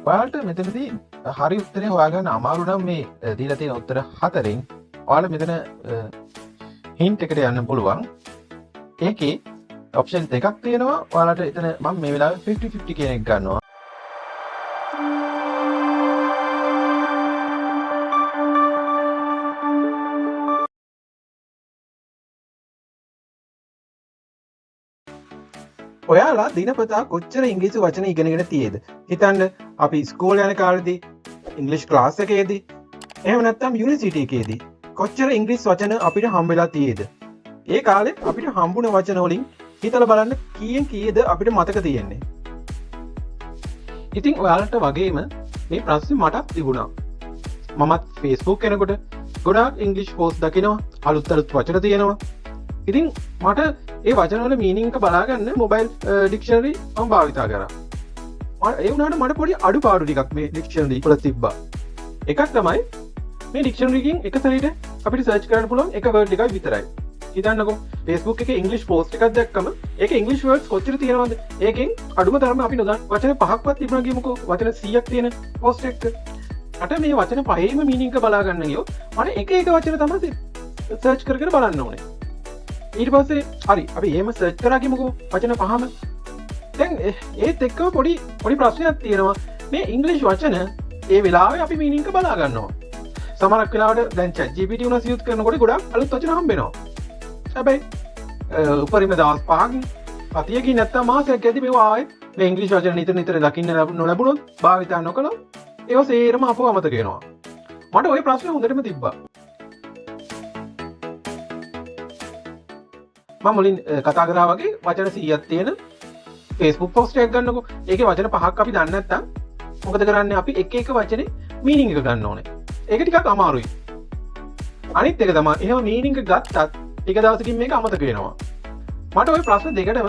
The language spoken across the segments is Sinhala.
ඔයාලට මෙතනදී හරි උත්තරේ හොයාගන්න අමාරු නම් මේ දීලා තියෙන උත්තර 4න් ඔයාලා මෙතන හින්ට් එකට යන්න පුළුවන්. ඒකේ ඔප්ෂන් දෙකක් තියෙනවා. ඔයාලට එතන මම මේ වෙලාවේ 50-50 කියන එක ගන්නවා. ඔයාලා දිනපතා කොච්චර ඉංග්‍රීසි වචන ඉගෙනගෙන තියෙද? හිතන්න අපි ස්කූල් යන කාලේදී ඉංග්‍රීසි ක්ලාස් එකේදී එහෙම නැත්නම් යුනිවර්සිටි එකේදී කොච්චර ඉංග්‍රීසි වචන අපිට හම්බෙලා තියෙද? ඒ කාලේ අපිට හම්බුන වචන වලින් හිතලා බලන්න කීයෙන් කීයද අපිට මතක තියෙන්නේ? ඉතින් ඔයාලට වගේම මේ ප්‍රශ්නේ මටත් තිබුණා. මමත් Facebook කෙනකොට ගොඩාක් ඉංග්‍රීසි පෝස්ට් දකිනවා, අලුත් වචන තියෙනවා. ඉතින් මට ඒ වචනවල මීනිං එක බලාගන්න මොබයිල් ඩික්ෂනරි මම භාවිතා කරා. ඒ වුණාට මට පොඩි අඩුපාඩු ටිකක් මේ ඩික්ෂනරි වල තිබ්බා. එකක් තමයි මේ ඩික්ෂනරි එකකින් එක සැරේට අපිට සර්ච් කරන්න පුළුවන් එක වර්ඩ් එකක් විතරයි. හිතන්නකෝ Facebook එකේ ඉංග්‍රීසි පෝස්ට් එකක් දැක්කම ඒකේ ඉංග්‍රීසි වර්ඩ්ස් කොච්චර තියෙනවද? ඒකෙන් අඩුම තරම අපි නොදන්න වචන 5ක්වත් තිබුණා කියමුකෝ. වචන 100ක් තියෙන පෝස්ට් එකක. මට මේ වචන පහේම මීනිං එක බලා ගන්න ගියොත් මට එක වචන තමයි සර්ච් කර කර බලන්න ඕනේ. ඊට පස්සේ හරි අපි එහෙම සර්ච් කරා කියමුකෝ වචන පහම. දැන් ඒත් එක්කම පොඩි ප්‍රශ්නයක් තියෙනවා. මේ ඉංග්‍රීසි වචන ඒ වෙලාවේ අපි මීනිං එක බලා ගන්නවා. සමහරක් වෙලාවට දැන් chat GPT උනස් යූස් කරනකොට ගොඩක් අලුත් වචන හම්බෙනවා. හැබැයි උපරිම දවස් 5කින් අතියකින් නැත්තම් මාසයක් ඇති මේවා ආයේ මේ ඉංග්‍රීසි වචන නිතර දකින්න නොලැබුණොත් භාවිතා නොකළොත් ඒවා සේරම අපව අමතක වෙනවා. මට ওই ප්‍රශ්නේ හොඳටම තිබ්බා. මම මුලින් කතා කරා වගේ වචන 100ක් තියෙන Facebook පෝස්ට් එකක් ගන්නකො. ඒකේ වචන 5ක් අපි දන්නේ නැත්තම් මොකද කරන්නේ? අපි එක වචනේ මීනිං එක ගන්න ඕනේ. ඒක ටිකක් අමාරුයි. අනිත් එක තමයි එහෙම මීනිං එක ගත්තත් ටික දවසකින් මේක අමතක වෙනවා. මට ওই ප්‍රශ්න දෙකටම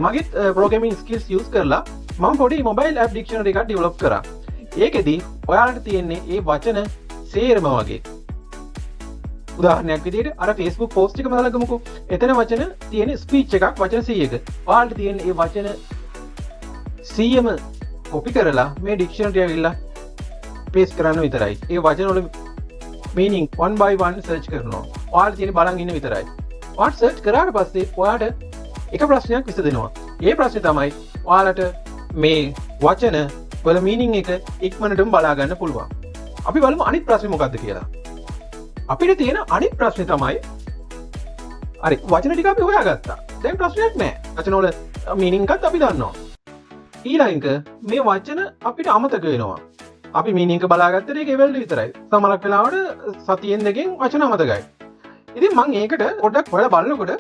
මගේ ප්‍රෝග්‍රෑමින් ස්කිල්ස් යූස් කරලා මම පොඩි මොබයිල් ඇප් ඩික්ෂනරි එකක් ඩෙවලොප් කරා. ඒකෙදී ඔයාලට තියෙන්නේ මේ වචන සේරම වගේ. උදාහරණයක් විදිහට අර Facebook post එක බලලා ගමුකෝ. එතන වචන තියෙන ස්පීච් එකක් වචන 100ක. ඔයාලට තියෙන මේ වචන 100ම කොපි කරලා මේ ඩික්ෂනරි ඇවිල්ලා පේස්ට් කරන්න විතරයි. ඒ වචන වල meaning one by one search කරනවා. ඔයාලට තියෙන බලන් ඉන්න විතරයි. ඔයාලට search කරාට පස්සේ ඔයාලට එක ප්‍රශ්නයක් විසඳෙනවා. ඒ ප්‍රශ්නේ තමයි ඔයාලට මේ වචන වල meaning එක ඉක්මනටම බලා ගන්න පුළුවන්. අපි බලමු අනිත් ප්‍රශ්නේ මොකක්ද කියලා. අපිට තියෙන අනිත් ප්‍රශ්නේ තමයි හරි වචන ටික අපි හොයාගත්තා. දැන් ප්‍රශ්නයක් නැහැ. වචන වල meaning එකත් අපි දන්නවා. ඊළඟ මේ වචන අපිට අමතක වෙනවා. අපි meaning එක බලාගත්තට ඒක එවලට විතරයි. සමහරක් වෙලාවට සතියෙන් දෙකෙන් වචන අමතකයි. ඉතින් මම ඒකට පොඩ්ඩක් හොයලා බලනකොට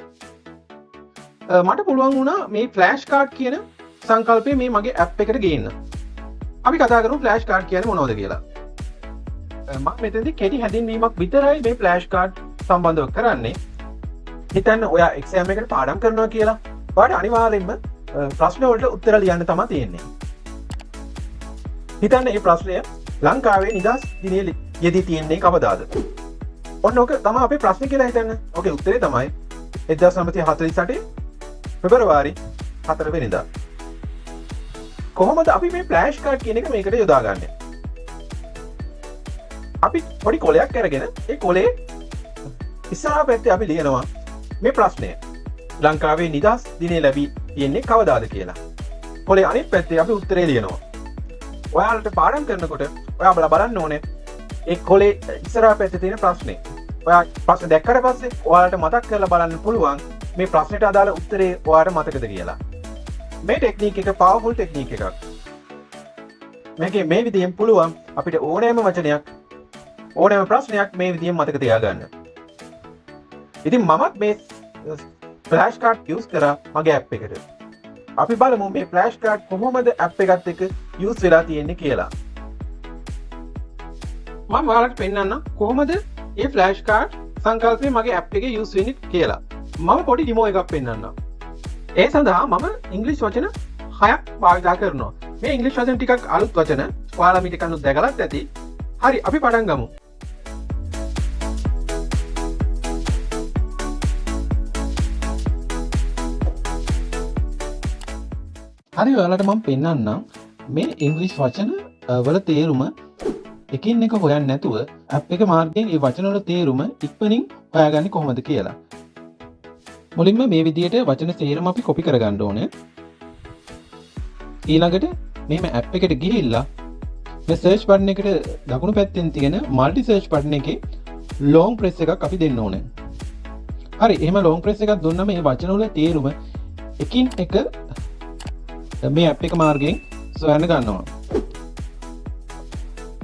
මට පුළුවන් වුණා මේ ෆ්ලෑෂ් කාඩ් කියන සංකල්පය මේ මගේ ඇප් එකට ගේන්න. අපි කතා කරමු ෆ්ලෑෂ් කාඩ් කියන්නේ මොනවද කියලා. මම මෙතනදී කෙටි හැඳින්වීමක් විතරයි මේ ෆ්ලෑෂ් කාඩ් සම්බන්ධව කරන්නේ. හිතන්න ඔයා එක්සෑම් එකකට පාඩම් කරනවා කියලා. ඔයාලට අනිවාර්යෙන්ම ප්‍රශ්න වලට උත්තර ලියන්න තමයි තියෙන්නේ. හිතන්න මේ ප්‍රශ්නය ලංකාවේ නිදහස් දිනයේ යෙදී තියෙන්නේ කවදාද? ඔන්න ඕක තමයි අපේ ප්‍රශ්නේ කියලා හිතන්න. ඕකේ උත්තරේ තමයි 1948 පෙබරවාරි 4 වෙනිදා. කොහොමද අපි මේ ෆ්ලෑෂ් කාඩ් කියන එක මේකට යොදාගන්නේ? අපි පොඩි කොලයක් අරගෙන ඒ කොලේ ඉස්සරහා පැත්තේ අපි ලියනවා මේ ප්‍රශ්නය. ලංකාවේ නිදහස් දිනය ලැබී තියෙන්නේ කවදාද කියලා. කොලේ අනිත් පැත්තේ අපි උත්තරේ ලියනවා. ඔයාලට පාඩම් කරනකොට ඔයා බලන්න ඕනේ ඒ කොලේ ඉස්සරහා පැත්තේ තියෙන ප්‍රශ්නේ. ඔයා ප්‍රශ්න දැක්කට පස්සේ ඔයාලට මතක් කරලා බලන්න පුළුවන් මේ ප්‍රශ්නෙට අදාළ උත්තරේ ඔයාලට මතකද කියලා. මේ ටෙක්නික් එක පවර්ෆුල් ටෙක්නික් එකක්. මේ විදිහෙන් පුළුවන් අපිට ඕනෑම වචනයක් ඕනෑම ප්‍රශ්නයක් මේ විදිහෙන් මතක තියාගන්න. ඉතින් මමත් මේ ෆ්ලෑෂ් කාඩ් යූස් කරා මගේ ඇප් එකට. අපි බලමු මේ ෆ්ලෑෂ් කාඩ් කොහොමද ඇප් එකත් එක්ක යූස් වෙලා තියෙන්නේ කියලා. මම ඔයාලට පෙන්නන්න කොහොමද මේ ෆ්ලෑෂ් කාඩ් සංකල්පය මගේ ඇප් එකේ යූස් වෙන්නේ කියලා. මම පොඩි ඩෙමෝ එකක් පෙන්නන්නම්. ඒ සඳහා මම ඉංග්‍රීසි වචන 6ක් භාවිතා කරනවා. මේ ඉංග්‍රීසි වචන ටිකක් අලුත් වචන. ඔයාලා මීට කන්නු දැකලත් ඇති. හරි අපි පටන් ගමු. හරි ඔයාලට මම පෙන්නන්නම් මේ ඉංග්‍රීසි වචන වල තේරුම එකින් එක හොයන්න නැතුව ඇප් එක මාර්ගයෙන් ඒ වචන වල තේරුම ඉක්මනින් හොයාගන්නේ කොහොමද කියලා. මුලින්ම මේ විදිහට වචන තේරුම අපි කොපි කරගන්න ඕනේ. ඊළඟට මෙහෙම ඇප් එකට ගිහිල්ලා මේ සර්ච් බටන් එකට දකුණු පැත්තෙන් තියෙන මල්ටි සර්ච් බටන් එකේ ලොං ප්‍රෙස් එකක් අපි දෙන්න ඕනේ. හරි, එහෙම ලොං ප්‍රෙස් එකක් දුන්නම මේ වචන වල තේරුම එකින් එක මේ ඇප් එක මාර්ගයෙන් සොයන්න ගන්නවා.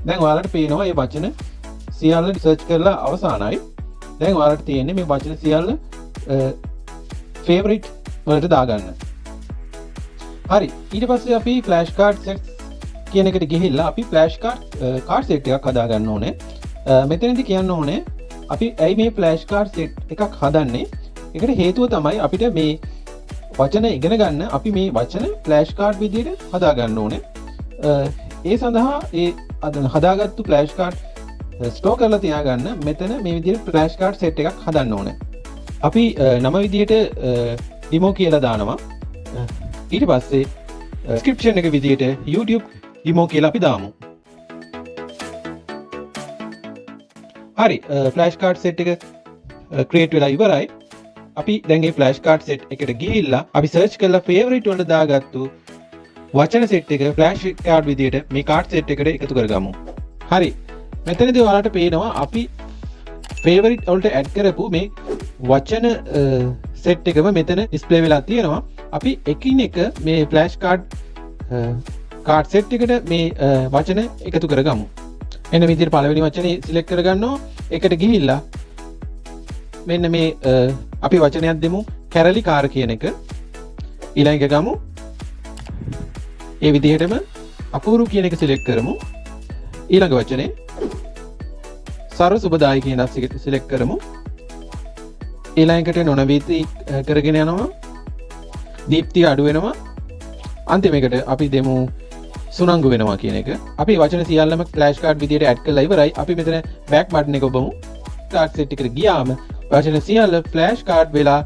දැන් ඔයාලට පේනවා මේ වචන සියල්ල රිසර්ච් කරලා අවසానයි. දැන් ඔයාලට තියෙන්නේ මේ වචන සියල්ල ෆේවරිට් වලට දාගන්න. හරි, ඊට පස්සේ අපි ෆ්ලෑෂ් කාඩ් සෙට්ස් කියන එකට ගිහිල්ලා අපි ෆ්ලෑෂ් කාඩ් සෙට් එකක් හදා ගන්න ඕනේ. මෙතනදී කියන්න ඕනේ අපි ඇයි මේ ෆ්ලෑෂ් කාඩ් සෙට් එකක් හදන්නේ? ඒකට හේතුව තමයි අපිට මේ වචන ඉගෙන ගන්න අපි මේ වචන ෆ්ලෑෂ් කාඩ් විදිහට හදා ගන්න ඕනේ. ඒ සඳහා ඒ හදාගත්තු ෆ්ලෑෂ් කාඩ් ස්ටෝර් කරලා තියාගන්න මෙතන මේ විදිහට ෆ්ලෑෂ් කාඩ් සෙට් එකක් හදන්න ඕනේ. අපි නම විදිහට ඩෙමෝ කියලා දානවා. ඊට පස්සේ description එක විදිහට YouTube ඩෙමෝ කියලා අපි දාමු. හරි, ෆ්ලෑෂ් කාඩ් සෙට් එක ක්‍රියේට් වෙලා ඉවරයි. අපි දැන් මේ ෆ්ලෑෂ් කාඩ් සෙට් එකට ගිහිල්ලා අපි සර්ච් කරලා ෆේවරිට් වලට දාගත්තු වචන සෙට් එක ෆ්ලෑෂ් කාඩ් විදිහට මේ කාඩ් සෙට් එකට එකතු කරගමු. හරි, මෙතනදී ඔයාලට පේනවා අපි ෆේවරිට් වලට ඇඩ් කරපු මේ වචන සෙට් එකම මෙතන ඩිස්ප්ලේ වෙලා තියෙනවා. අපි එකින් එක මේ ෆ්ලෑෂ් කාඩ් සෙට් එකට මේ වචන එකතු කරගමු. එන්න විදිහට පළවෙනි වචනේ සිලෙක්ට් කරගන්නවා. ඒකට ගිහිල්ලා මෙන්න මේ අපි වචනයක් දෙමු, කැරලි කාර් කියන එක. ඊළඟ එක ගමු. ඒ විදිහටම අපූරු කියන එක සිලෙක්ට් කරමු. ඊළඟ වචනේ සර්ව සුබදායි කියන එක සිලෙක්ට් කරමු. ඊළඟට නොනවීති කරගෙන යනවා. දීප්තිය අඩු වෙනවා. අන්තිම එකට අපි දෙමු සුනංගු වෙනවා කියන එක. අපි වචන සියල්ලම ෆ්ලෑෂ් කාඩ් විදිහට ඇඩ් කරලා ඉවරයි. අපි මෙතන බෑක් බටන් එක ඔබමු. කාඩ් සෙට් එකට ගියාම වචන සියල්ල ෆ්ලෑෂ් කාඩ් වෙලා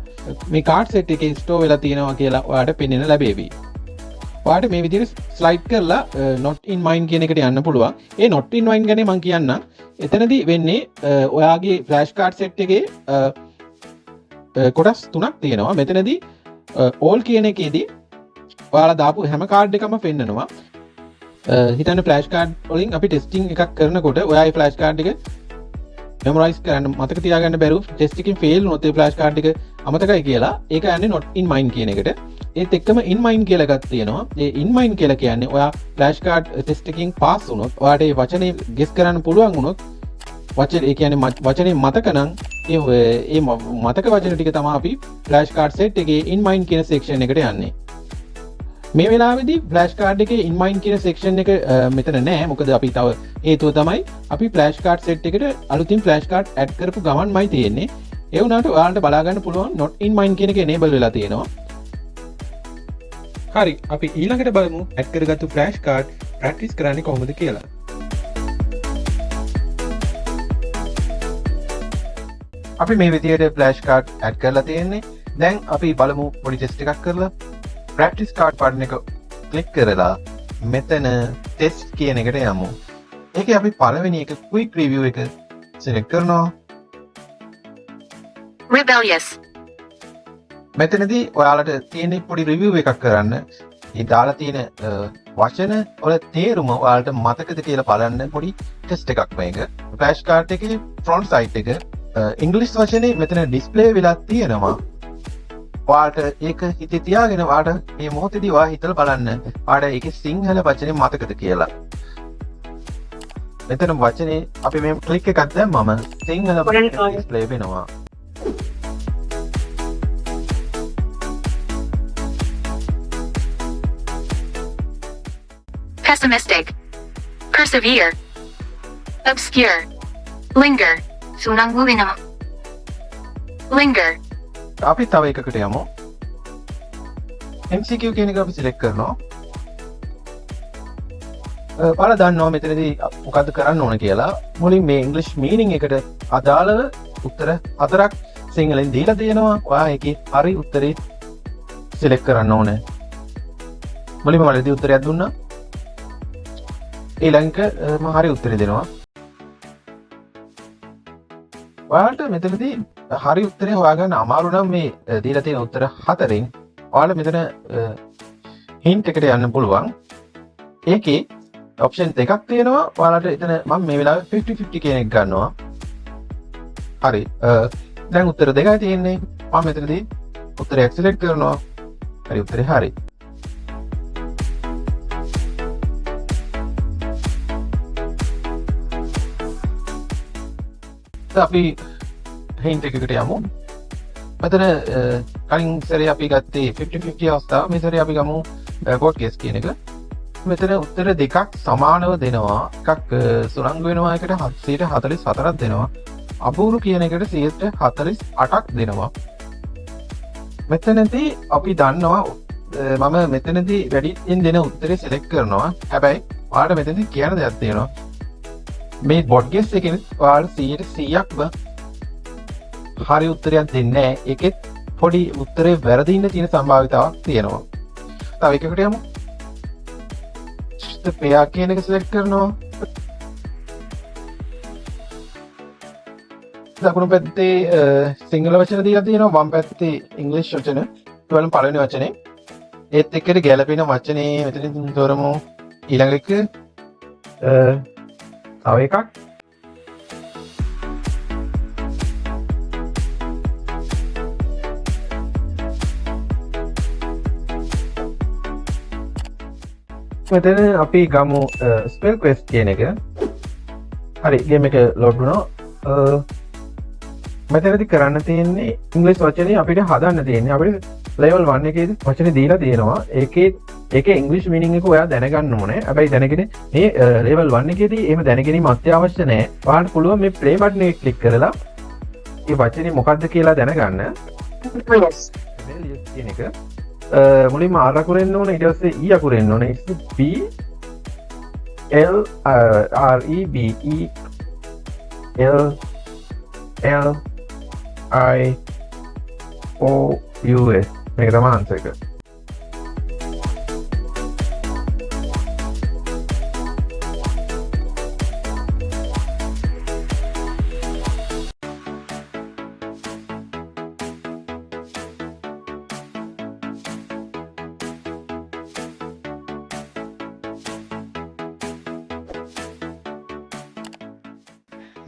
මේ කාඩ් සෙට් එකේ ස්ටෝර් වෙලා තියෙනවා කියලා ඔයාලට පෙන්වෙන ලැබෙවි. ඔයාලට මේ විදිහට ස්ලයිඩ් කරලා not in mind කියන එකට යන්න පුළුවන්. ඒ not in mind ගැන මම කියන්නම්. එතනදී වෙන්නේ ඔයාගේ ෆ්ලෑෂ් කාඩ් සෙට් එකේ කොටස් තුනක් තියෙනවා. මෙතනදී all කියන එකේදී ඔයාලා දාපු හැම කාඩ් එකම පෙන්නනවා. හිතන්න ෆ්ලෑෂ් කාඩ් වලින් අපි ටෙස්ටිං එකක් කරනකොට ඔයාගේ ෆ්ලෑෂ් කාඩ් එක මෙමොරයිස් කරන්න මතක තියාගන්න බැරුව ටෙස්ට් එකකින් ෆේල් වුණොත් ඒ ෆ්ලෑෂ් කාඩ් එක අමතකයි කියලා ඒක යන්නේ not in mind කියන එකට. ඒත් එක්කම in mind කියලා එකක් තියෙනවා. ඒ in mind කියලා කියන්නේ ඔයා ෆ්ලෑෂ් කාඩ් ටෙස්ට් එකකින් පාස් වුණොත් ඔයාට ඒ වචනේ ගෙස් කරන්න පුළුවන් වුණොත් ඒ කියන්නේ වචනේ මතක නම් ඒ මතක වචන ටික තමයි අපි ෆ්ලෑෂ් කාඩ් සෙට් එකේ in mind කියන සෙක්ෂන් එකට යන්නේ. මේ වෙලාවේදී ෆ්ලෑෂ් කාඩ් එකේ in mind කියන සෙක්ෂන් එක මෙතන නෑ. මොකද අපි තව හේතුව තමයි අපි ෆ්ලෑෂ් කාඩ් සෙට් එකට අලුතින් ෆ්ලෑෂ් කාඩ් ඇඩ් කරපු ගමන්මයි තියෙන්නේ. ඒ වුණාට ඔයාලට බලා ගන්න පුළුවන් not in mind කියන එක enable වෙලා තියෙනවා. හරි, අපි ඊළඟට බලමු ඇඩ් කරගත්තු ෆ්ලෑෂ් කාඩ් ප්‍රැක්ටිස් කරන්නේ කොහොමද කියලා. අපි මේ විදිහට ෆ්ලෑෂ් කාඩ් ඇඩ් කරලා තියෙන්නේ. දැන් අපි බලමු පොඩි ටෙස්ට් එකක් කරලා. ප්‍රැක්ටිස් කාඩ් බටන් එක ක්ලික් කරලා මෙතන ටෙස්ට් කියන එකට යමු. ඒකේ අපි පළවෙනි එක ක්වික් රිවිව් එක සිලෙක්ට් කරනවා. Rebellious. මෙතනදී ඔයාලට තියෙන පොඩි රිවිව් එකක් කරන්න. ඒ දාලා තියෙන වචන වල තේරුම ඔයාලට මතකද කියලා බලන්න පොඩි ටෙස්ට් එකක් මේක. ෆ්ලෑෂ් කාඩ් එකේ ෆ්‍රොන්ට් සයිඩ් එක ඉංග්‍රීසි වචනේ මෙතන ඩිස්ප්ලේ වෙලා තියෙනවා. ඔයාලට ඒක හිතේ තියාගෙන ඔයාලට මේ මොහොතේදී ඔයා හිතලා බලන්න. ඔයාලට ඒකේ සිංහල වචනේ මතකද කියලා. මෙතන වචනේ අපි මේ ක්ලික් එකක් දැම්මම සිංහල වචනේ ඩිස්ප්ලේ වෙනවා. Pessimistic. Persevere. Obscure. Linger. Sunanggu venom. Linger. අපි තව එකකට යමු. MCQ කියන එක අපි සිලෙක්ට් කරනවා. ඔයාලා දන්නවා මෙතනදී මොකද්ද කරන්න ඕන කියලා. මුලින් මේ ඉංග්‍රීසි මීනින් එකට අදාළව උත්තර 4ක් සිංහලෙන් දීලා තියෙනවා. ඔයා ඒකේ හරි උත්තරේ සිලෙක්ට් කරන්න ඕනේ. මුලින්ම වැරදි උත්තරයක් දුන්නා. ඊළඟ මම හරි උත්තරේ දෙනවා. ඔයාලට මෙතනදී හරි උත්තරේ හොයාගන්න අමාරු නම් මේ දීලා තියෙන උත්තර 4න් ඔයාලා මෙතන හින්ට් එකට යන්න පුළුවන්. ඒකේ ඔප්ෂන් දෙකක් තියෙනවා. ඔයාලට එතන මම මේ වෙලාවේ 50-50 කියන එක ගන්නවා. හරි. දැන් උත්තර දෙකයි තියෙන්නේ. මම මෙතනදී උත්තරයක් සිලෙක්ට් කරනවා. හරි උත්තරේ හරි. අපි හින්ට් එකකට යමු. මෙතන කලින් සැරේ අපි ගත්තේ 50-50 අවස්ථාව. මේ සැරේ අපි ගමු කෝඩ් ගේස් කියන එක. මෙතන උත්තර දෙකක් සමානව දෙනවා. එකක් සුරංග වෙනවා, එකට 744ක් දෙනවා. අපූරු කියන එකට 148ක් දෙනවා. මෙතනදී අපි දන්නවා මම මෙතනදී වැඩියෙන් දෙන උත්තරේ සිලෙක්ට් කරනවා. හැබැයි ඔයාලට මෙතනදී කියන්න දෙයක් තියෙනවා. මේ බොඩ් ගේස් එකෙන් ඔයාලට 100%ක්ම හරි උත්තරයක් දෙන්නේ නැහැ. ඒකෙත් පොඩි උත්තරේ වැරදින්න තියෙන සම්භාවිතාවක් තියෙනවා. තව එකකට යමු. පෙයා කියන එක සිලෙක්ට් කරනවා. දකුණු පැත්තේ සිංහල වචන දීලා තියෙනවා. වම් පැත්තේ ඉංග්‍රීසි වචන. ඒවලම පළවෙනි වචනේ ඒත් එක්කද ගැලපෙන වචනේ මෙතනින් තෝරමු. ඊළඟ එක තව එකක් මෙතන අපි ගමු ස්පෙල් ක්වෙස්ට් කියන එක. හරි ගේම් එක ලෝඩ් වුණා. මෙතනදි කරන්න තියෙන්නේ ඉංග්‍රීසි වචනේ අපිට හදන්න තියෙන්නේ. අපිට ලෙවල් 1 එකේදී වචනේ දීලා තියෙනවා. ඒකේ ඉංග්‍රීසි මීනින් එක ඔයා දැනගන්න ඕනේ. හැබැයි දැනගෙන මේ ලෙවල් 1 එකේදී එහෙම දැනගැනීම අත්‍යවශ්‍ය නැහැ. ඔයාලට පුළුවන් මේ ප්ලේ බටන් එක ක්ලික් කරලා මේ වචනේ මොකක්ද කියලා දැනගන්න. Yes. කියන එක මුලින්ම R අකුරෙන් ඕනේ, ඊට පස්සේ E අකුරෙන් ඕනේ. B L R E B E L L I O U S මේක තමයි ආන්සර් එක.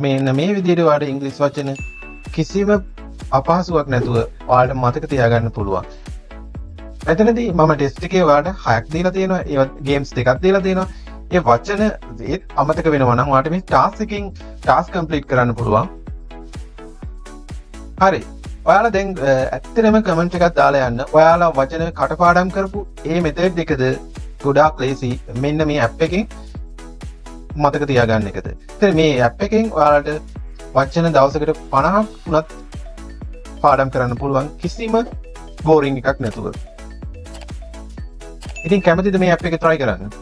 මෙන්න මේ විදිහට ඔයාලට ඉංග්‍රීසි වචන කිසිම අපහසුයක් නැතුව ඔයාලට මතක තියාගන්න පුළුවන්. එතනදී මම ටෙස්ට් එකේ ඔයාලට 6ක් දීලා තියෙනවා. ඒ ගේම්ස් දෙකක් දීලා තියෙනවා. ඒ වචන අමතක වෙනවා නම් ඔයාලට මේ ටාස්ක් එකකින් ටාස්ක් කම්ප්ලීට් කරන්න පුළුවන්. හරි. ඔයාලා දැන් ඇත්තටම කමෙන්ට් එකක් දාලා යන්න. ඔයාලා වචන කටපාඩම් කරපු ඒ මෙතඩ් එකද ගොඩාක් ලේසි. මෙන්න මේ ඇප් එකෙන් මතක තියාගන්න එකද. ඉතින් මේ ඇප් එකෙන් ඔයාලට වචන දවසකට 50ක් වුණත් පාඩම් කරන්න පුළුවන් කිසිම බෝරින් එකක් නැතුව. ඉතින් කැමතිද මේ ඇප් එක try කරන්න?